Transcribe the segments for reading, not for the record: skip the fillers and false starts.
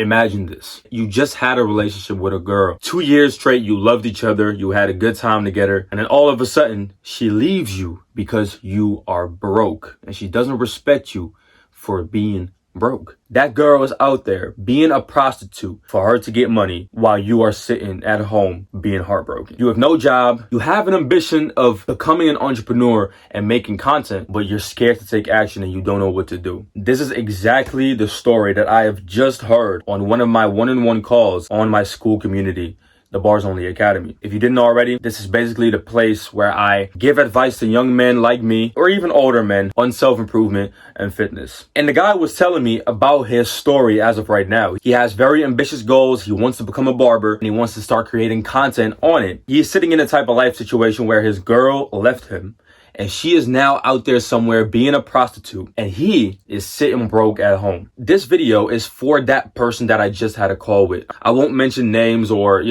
Imagine this. You just had a relationship with a girl. 2 years straight, you loved each other, you had a good time together, and then all of a sudden, she leaves you because you are broke, and she doesn't respect you for being broke. That girl is out there being a prostitute for her to get money while you are sitting at home being heartbroken. You have no job. You have an ambition of becoming an entrepreneur and making content, but you're scared to take action and you don't know what to do. This is exactly the story that I have just heard on one of my one-on-one calls on my school community, the Bars Only Academy. If you didn't know already, this is basically the place where I give advice to young men like me, or even older men, on self-improvement and fitness. And the guy was telling me about his story as of right now. He has very ambitious goals. He wants to become a barber and he wants to start creating content on it. He is sitting in a type of life situation where his girl left him, and she is now out there somewhere being a prostitute, and he is sitting broke at home. This video is for that person that I just had a call with. I won't mention names or,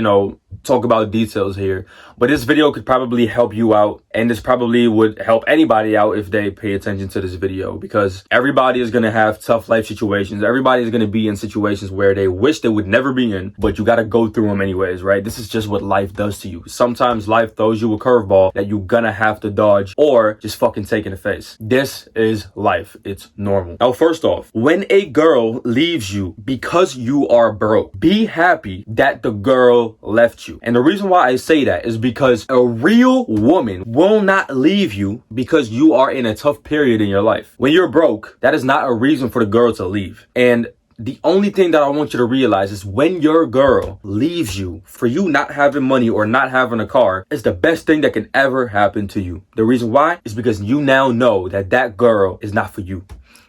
talk about details here, but this video could probably help you out, and this probably would help anybody out if they pay attention to this video, because everybody is going to have tough life situations. Everybody is going to be in situations where they wish they would never be in, but you got to go through them anyways, right? This is just what life does to you. Sometimes life throws you a curveball that you're gonna have to dodge or just fucking take in the face. This is life. It's normal. Now, first off, when a girl leaves you because you are broke, be happy that the girl left you. And the reason why I say that is because a real woman will not leave you because you are in a tough period in your life. When you're broke, that is not a reason for the girl to leave. And the only thing that I want you to realize is when your girl leaves you for you not having money or not having a car, is the best thing that can ever happen to you. The reason why is because you now know that that girl is not for you.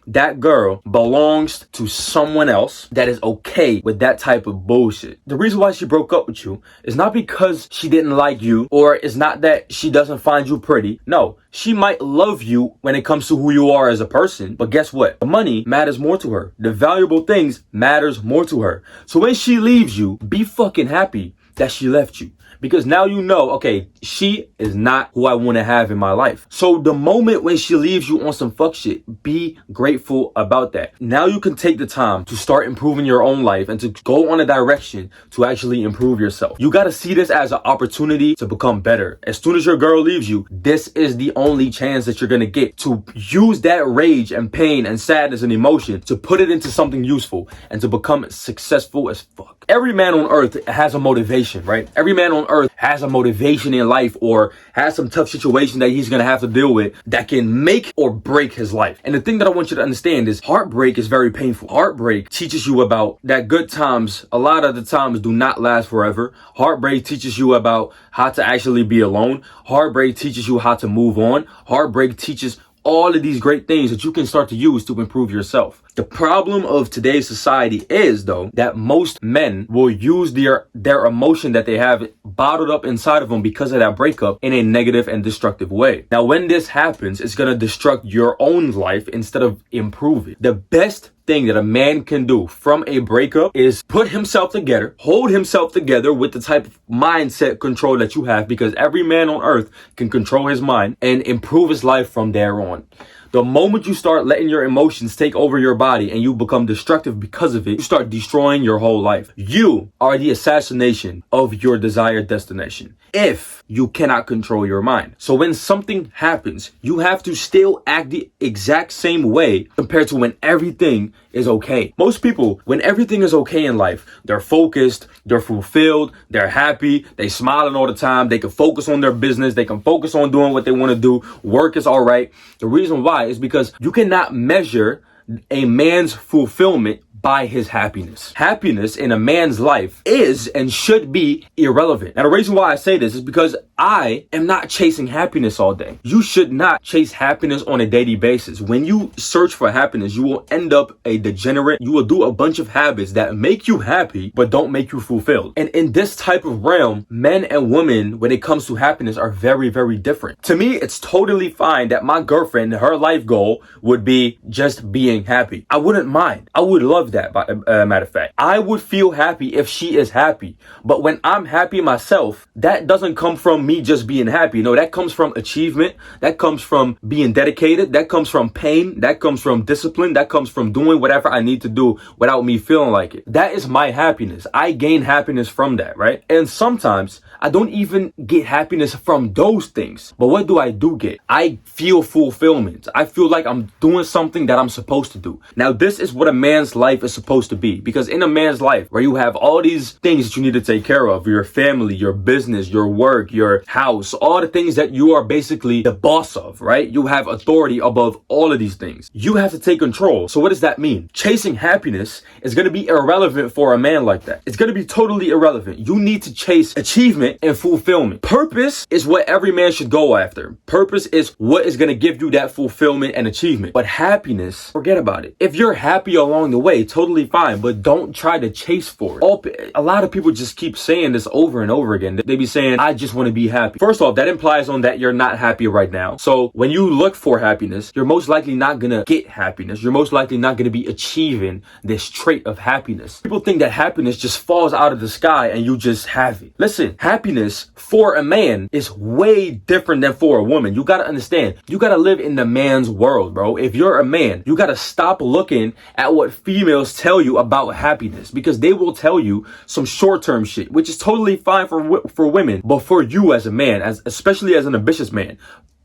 That girl belongs to someone else that is okay with that type of bullshit. The reason why she broke up with you is not because she didn't like you, or it's not that she doesn't find you pretty. No, she might love you when it comes to who you are as a person, but guess what? The money matters more to her. The valuable things matters more to her. So when she leaves you, be fucking happy that she left you. Because now you know, okay, she is not who I want to have in my life. So the moment when she leaves you on some fuck shit, be grateful about that. Now you can take the time to start improving your own life and to go on a direction to actually improve yourself. You got to see this as an opportunity to become better. As soon as your girl leaves you, this is the only chance that you're going to get to use that rage and pain and sadness and emotion to put it into something useful and to become successful as fuck. Every man on earth has a motivation, right? Every man on earth has a motivation in life or has some tough situation that he's going to have to deal with that can make or break his life. And the thing that I want you to understand is heartbreak is very painful. Heartbreak teaches you about that good times, a lot of the times, do not last forever. Heartbreak teaches you about how to actually be alone. Heartbreak teaches you how to move on. Heartbreak teaches all of these great things that you can start to use to improve yourself. The problem of today's society is, though, that most men will use their emotion that they have bottled up inside of them because of that breakup in a negative and destructive way. Now, when this happens, it's going to destruct your own life instead of improve it. The best thing that a man can do from a breakup is put himself together, hold himself together with the type of mindset control that you have, because every man on earth can control his mind and improve his life from there on. The moment you start letting your emotions take over your body and you become destructive because of it, you start destroying your whole life. You are the assassination of your desired destination if you cannot control your mind. So when something happens, you have to still act the exact same way compared to when everything is okay. Most people, when everything is okay in life, they're focused, they're fulfilled, they're happy, they smiling all the time, they can focus on their business, they can focus on doing what they want to do, work is all right. The reason why is because you cannot measure a man's fulfillment by his happiness. Happiness in a man's life is and should be irrelevant. And the reason why I say this is because I am not chasing happiness all day. You should not chase happiness on a daily basis. When you search for happiness, you will end up a degenerate. You will do a bunch of habits that make you happy, but don't make you fulfilled. And in this type of realm, men and women, when it comes to happiness, are very, very different. To me, it's totally fine that my girlfriend, her life goal would be just being happy. I wouldn't mind. I would love love that, matter of fact. I would feel happy if she is happy. But when I'm happy myself, that doesn't come from me just being happy. No, that comes from achievement. That comes from being dedicated. That comes from pain. That comes from discipline. That comes from doing whatever I need to do without me feeling like it. That is my happiness. I gain happiness from that, right? And sometimes I don't even get happiness from those things. But what do I do get? I feel fulfillment. I feel like I'm doing something that I'm supposed to do. Now, this is what a man's life is supposed to be. Because in a man's life, where you have all these things that you need to take care of, your family, your business, your work, your house, all the things that you are basically the boss of, right? You have authority above all of these things. You have to take control. So what does that mean? Chasing happiness is going to be irrelevant for a man like that. It's going to be totally irrelevant. You need to chase achievement and fulfillment. Purpose is what every man should go after. Purpose is what is going to give you that fulfillment and achievement. But happiness, forget about it. If you're happy along the way, totally fine, but don't try to chase for it. A lot of people just keep saying this over and over again. They be saying, I just want to be happy. First off, that implies on that you're not happy right now. So when you look for happiness, you're most likely not going to get happiness. You're most likely not going to be achieving this trait of happiness. People think that happiness just falls out of the sky and you just have it. Listen, happiness for a man is way different than for a woman. You got to understand, you got to live in the man's world, bro. If you're a man, you got to stop looking at what females tell you about happiness, because they will tell you some short-term shit, which is totally fine for women. But for you as a man, especially as an ambitious man,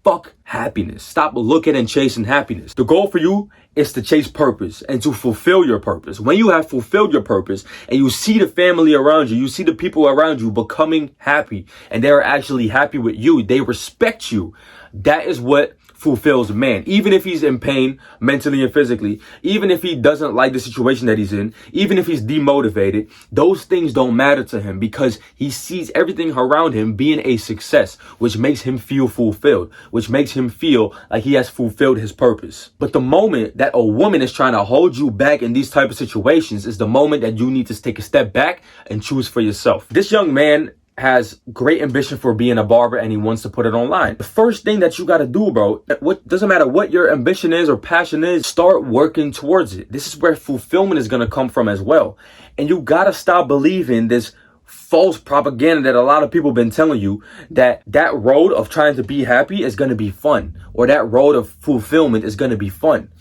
fuck happiness. Stop looking and chasing happiness. The goal for you is to chase purpose and to fulfill your purpose. When you have fulfilled your purpose and you see the family around you, you see the people around you becoming happy and they're actually happy with you, they respect you. That is what fulfills a man. Even if he's in pain mentally and physically, even if he doesn't like the situation that he's in, even if he's demotivated, those things don't matter to him because he sees everything around him being a success, which makes him feel fulfilled, which makes him feel like he has fulfilled his purpose. But the moment that a woman is trying to hold you back in these type of situations is the moment that you need to take a step back and choose for yourself. This young man has great ambition for being a barber and he wants to put it online. The first thing that you got to do, bro, what doesn't matter what your ambition is or passion is, start working towards it. This is where fulfillment is going to come from as well. And you got to stop believing this false propaganda that a lot of people have been telling you, that road of trying to be happy is going to be fun, or that road of fulfillment is going to be fun.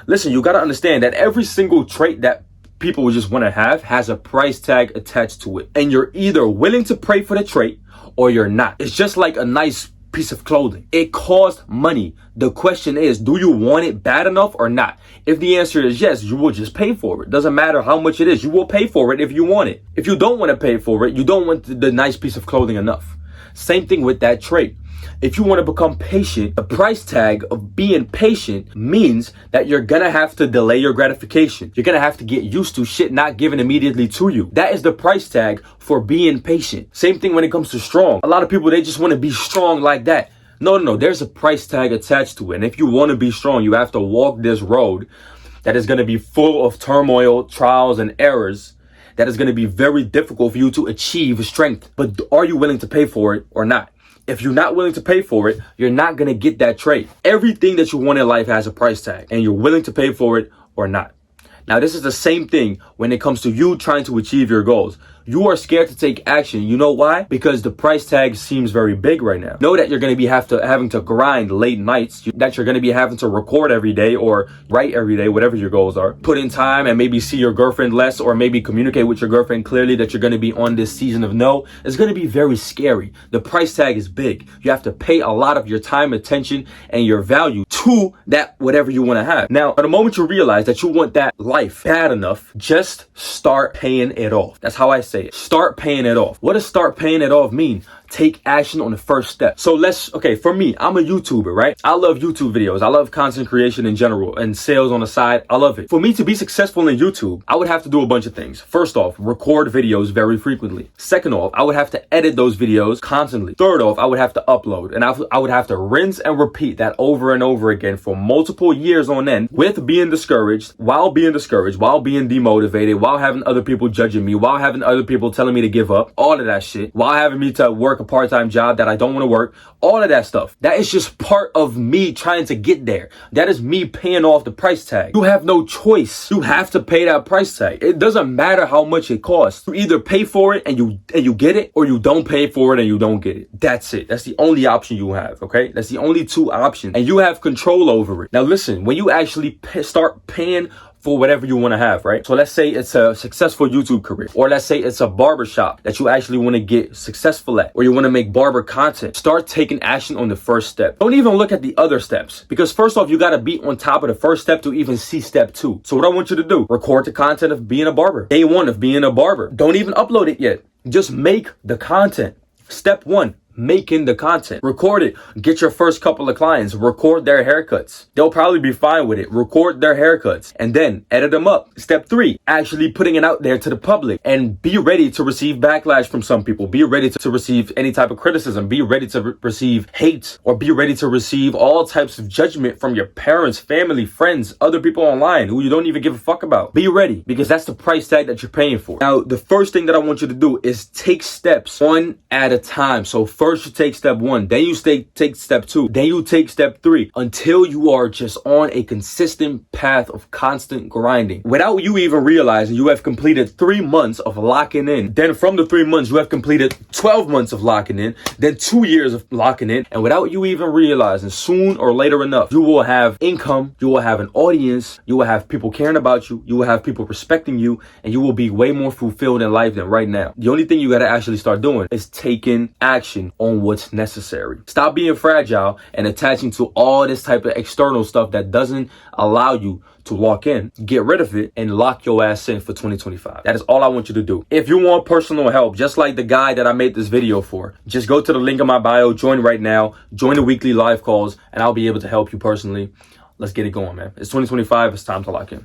Listen, you got to understand that every single trait that people would just want to have has a price tag attached to it. And you're either willing to pay for the trait or you're not. It's just like a nice piece of clothing. It costs money. The question is, do you want it bad enough or not? If the answer is yes, you will just pay for it. Doesn't matter how much it is. You will pay for it if you want it. If you don't want to pay for it, you don't want the nice piece of clothing enough. Same thing with that trait. If you want to become patient, the price tag of being patient means that you're going to have to delay your gratification. You're going to have to get used to shit not given immediately to you. That is the price tag for being patient. Same thing when it comes to strong. A lot of people, they just want to be strong like that. No. There's a price tag attached to it. And if you want to be strong, you have to walk this road that is going to be full of turmoil, trials, and errors. That is going to be very difficult for you to achieve strength. But are you willing to pay for it or not? If you're not willing to pay for it, you're not going to get that trait. Everything that you want in life has a price tag, and you're willing to pay for it or not. Now, this is the same thing when it comes to you trying to achieve your goals. You are scared to take action. You know why? Because the price tag seems very big right now. Know that you're going to be having to grind late nights, that you're going to be having to record every day or write every day, whatever your goals are. Put in time and maybe see your girlfriend less, or maybe communicate with your girlfriend clearly that you're going to be on this season of no. It's going to be very scary. The price tag is big. You have to pay a lot of your time, attention, and your value to that whatever you want to have. Now, at the moment you realize that you want that life bad enough, just start paying it off. That's how I say it. Start paying it off. What does start paying it off mean? Take action on the first step. So for me, I'm a YouTuber, right? I love YouTube videos. I love content creation in general and sales on the side. I love it. For me to be successful in YouTube, I would have to do a bunch of things. First off, record videos very frequently. Second off, I would have to edit those videos constantly. Third off, I would have to upload, and I would have to rinse and repeat that over and over again for multiple years on end, with being discouraged, while being demotivated, while having other people judging me, while having other people telling me to give up, all of that shit, while having me to work work a part-time job that I don't want to work, all of that stuff. That is just part of me trying to get there. That is me paying off the price tag. You have no choice. You have to pay that price tag. It doesn't matter how much it costs. You either pay for it and you get it, or you don't pay for it and you don't get it. That's it. That's the only option you have, okay? That's the only two options, and you have control over it. Now listen, when you actually start paying for whatever you want to have, right? So let's say it's a successful YouTube career, or let's say it's a barber shop that you actually want to get successful at, or you want to make barber content. Start taking action on the first step. Don't even look at the other steps, because first off, you got to be on top of the first step to even see step 2. So what I want you to do, record the content of being a barber. Day 1 of being a barber. Don't even upload it yet. Just make the content. Step 1. Making the content. Record it. Get your first couple of clients. Record their haircuts. They'll probably be fine with it. Record their haircuts and then edit them up. Step 3, actually putting it out there to the public, and be ready to receive backlash from some people. Be ready to receive any type of criticism. Be ready to receive hate, or be ready to receive all types of judgment from your parents, family, friends, other people online who you don't even give a fuck about. Be ready, because that's the price tag that you're paying for. Now, the first thing that I want you to do is take steps one at a time. So first you take step 1, then you take step 2, then you take step 3, until you are just on a consistent path of constant grinding. Without you even realizing, you have completed 3 months of locking in. Then from the 3 months, you have completed 12 months of locking in, then 2 years of locking in. And without you even realizing, soon or later enough, you will have income, you will have an audience, you will have people caring about you, you will have people respecting you, and you will be way more fulfilled in life than right now. The only thing you got to actually start doing is taking action on what's necessary. Stop being fragile and attaching to all this type of external stuff that doesn't allow you to lock in. Get rid of it and lock your ass in for 2025. That is all I want you to do. If you want personal help, just like the guy that I made this video for, just go to the link in my bio, join right now, join the weekly live calls, and I'll be able to help you personally. Let's get it going, man. It's 2025. It's time to lock in.